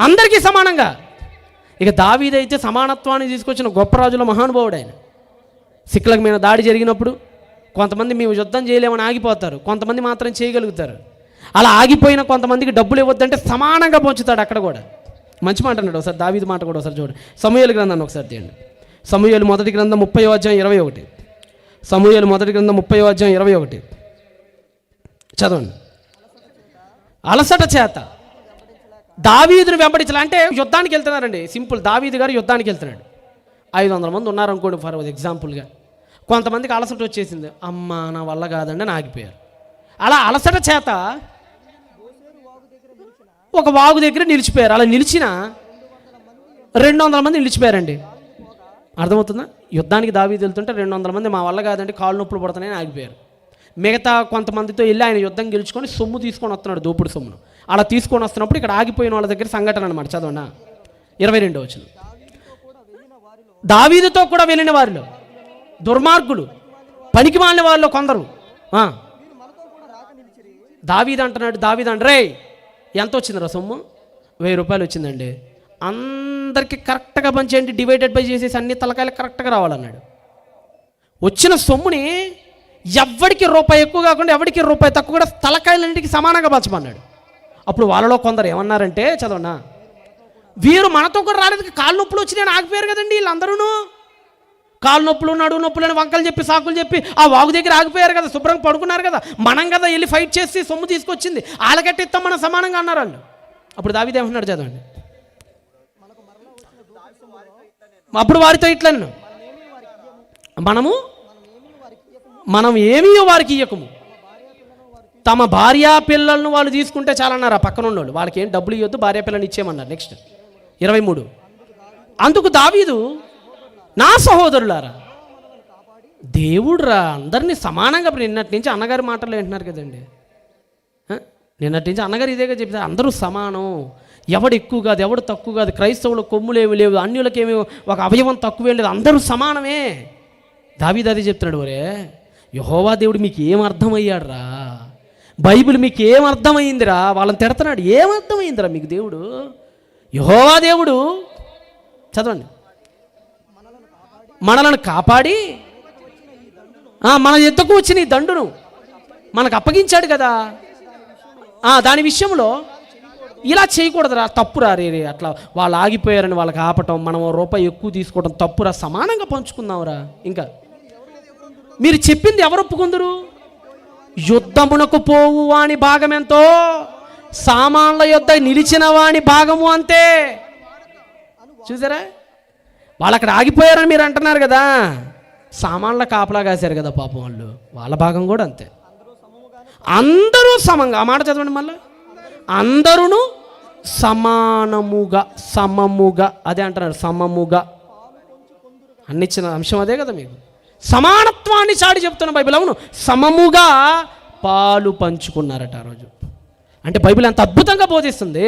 అందరికీ సమానంగా. ఇక దావీదైతే సమానత్వాన్ని తీసుకొచ్చిన గొప్ప రాజుల మహానుభావుడు. ఆయన సిక్లగ్ మీద దాడి జరిగినప్పుడు కొంతమంది మేము యుద్ధం చేయలేమని ఆగిపోతారు, కొంతమంది మాత్రం చేయగలుగుతారు. అలా ఆగిపోయిన కొంతమందికి డబ్బులు ఇవ్వద్దంటే సమానంగా పంచుతాడు. అక్కడ కూడా మంచి మాట అన్నాడు. ఒకసారి దావీదు మాట కూడా ఒకసారి చూడండి. సమూయేలు గ్రంథాన్ని ఒకసారి తీయండి. సమూయేలు మొదటి గ్రంథం 30వ అధ్యాయం 21. సమూయేలు మొదటి గ్రంథం 30వ అధ్యాయం 21 చదవండి. అలసట చేత దావీదును వెంబడించాలి. అంటే యుద్ధానికి వెళ్తున్నారండి. సింపుల్, దావీదు గారు యుద్ధానికి వెళ్తున్నాడు. 500 మంది ఉన్నారనుకోండి ఫర్ ఎగ్జాంపుల్గా. కొంతమందికి అలసట వచ్చేసింది, అమ్మ నా వల్ల కాదండి అని ఆగిపోయారు. అలా అలసట చేత ఒక వాగు దగ్గర నిలిచిపోయారు. అలా నిలిచిన 200 మంది నిలిచిపోయారండి. అర్థమవుతుందా? యుద్ధానికి దావీదు వెళ్తుంటే 200 మంది మా వల్ల కాదండి కాళ్ళు నొప్పులు పడుతున్నాయని ఆగిపోయారు. మిగతా కొంతమందితో వెళ్ళి ఆయన యుద్ధం గెలుచుకొని సొమ్ము తీసుకొని వస్తున్నాడు, దోపుడు సొమ్మును. అలా తీసుకొని వస్తున్నప్పుడు ఇక్కడ ఆగిపోయిన వాళ్ళ దగ్గర సంఘటన అనమాట. చదవండి 22వ వచనం. దావీదుతో కూడా వెళ్ళిన వారిలో దుర్మార్గులు, పనికి మాలిన వారిలో కొందరు దావీదు అంటున్నాడు, రే ఎంత వచ్చిందిరా సొమ్ము? 1000 రూపాయలు వచ్చిందండి. అందరికీ కరెక్ట్గా పంచేయండి, డివైడెడ్ బై చేసేసి అన్ని తలకాయలు కరెక్ట్గా రావాలన్నాడు. వచ్చిన సొమ్ముని ఎవరికి రూపాయి ఎక్కువ కాకుండా ఎవరికి రూపాయి తక్కువ కూడా తలకాయలన్నిటికీ సమానంగా పంచమన్నాడు. అప్పుడు వాళ్ళలో కొందరు ఏమన్నారంటే, చదవనా, వీరు మనతో కూడా రాలేదు, కాళ్ళు నొప్పులు వచ్చి నేను ఆగిపోయారు కదండి వీళ్ళందరూ. కాళ్ళు నొప్పులు, నడువు నొప్పులు అని వంకలు చెప్పి సాకులు చెప్పి ఆ వాగు దగ్గర ఆగిపోయారు కదా, శుభ్రంగా పడుకున్నారు కదా, మనం కదా వెళ్ళి ఫైట్ చేసి సొమ్ము తీసుకొచ్చింది, వాళ్ళకట్టిస్తాం మనం సమానంగా అన్నారు వాళ్ళు. అప్పుడు దావీదు ఏమంటున్నాడు చదవండి. అప్పుడు వారితో ఇట్లా మనం ఏమీ వారికి ఇయ్యకము, తమ భార్యా పిల్లలను వాళ్ళు తీసుకుంటే చాలన్నారు. ఆ పక్కన ఉన్నోళ్ళు వాళ్ళకి ఏం డబ్బులు ఇవ్వద్దు, భార్యా పిల్లల్ని ఇచ్చేయమన్నారు. నెక్స్ట్ 23. అందుకు దావీదు, నా సహోదరులారా, దేవుడు రా అందరినీ సమానంగా. నిన్నటి నుంచి అన్నగారి మాటలు వింటున్నారు కదండి. నిన్నటి నుంచి అన్నగారు ఇదేగా చెప్తారు, అందరూ సమానం, ఎవడు ఎక్కువ కాదు ఎవడు తక్కువ కాదు, క్రైస్తవులు కొమ్ములేమి లేవు, అన్యులకేమి ఒక అవయవం తక్కువేం లేదు, అందరూ సమానమే. దావీదు అదే చెప్తున్నాడు. ఒరే యెహోవా దేవుడు మీకు ఏం అర్థమయ్యాడురా, బైబిల్ మీకు ఏం అర్థమైందిరా, వాళ్ళని తిడుతున్నాడు. ఏమర్థమైందిరా మీకు దేవుడు? యెహోవా దేవుడు చదవండి, మనలను కాపాడి మన ఎద్దకు వచ్చిన ఈ దండును మనకు అప్పగించాడు కదా. దాని విషయంలో ఇలా చేయకూడదురా, తప్పురా. రే అట్లా వాళ్ళు ఆగిపోయారని వాళ్ళకి ఆపటం, మనం రూపాయి ఎక్కువ తీసుకోవడం తప్పురా, సమానంగా పంచుకుందాంరా. ఇంకా మీరు చెప్పింది ఎవరు ఒప్పుకుందరు? యుద్ధమునకు పోవు వాని భాగం ఎంతో, సామాన్ల యుద్ధ నిలిచిన వాని భాగము అంతే. చూసారా, వాళ్ళు అక్కడ ఆగిపోయారని మీరు అంటున్నారు కదా, సామాన్ల కాపలా కాశారు కదా పాపం వాళ్ళు, వాళ్ళ భాగం కూడా అంతే. అందరూ సమంగా, ఆ మాట చదవండి మళ్ళీ, అందరూ సమముగా అదే అంటున్నారు, సమముగా అన్నిచ్చిన అంశం అదే కదా మీకు. సమానత్వాన్ని చాటి చెప్తున్న బైబిల్. అవును, సమముగా పాలు పంచుకున్నారట ఆ రోజు. అంటే బైబిల్ అంత అద్భుతంగా బోధిస్తుంది.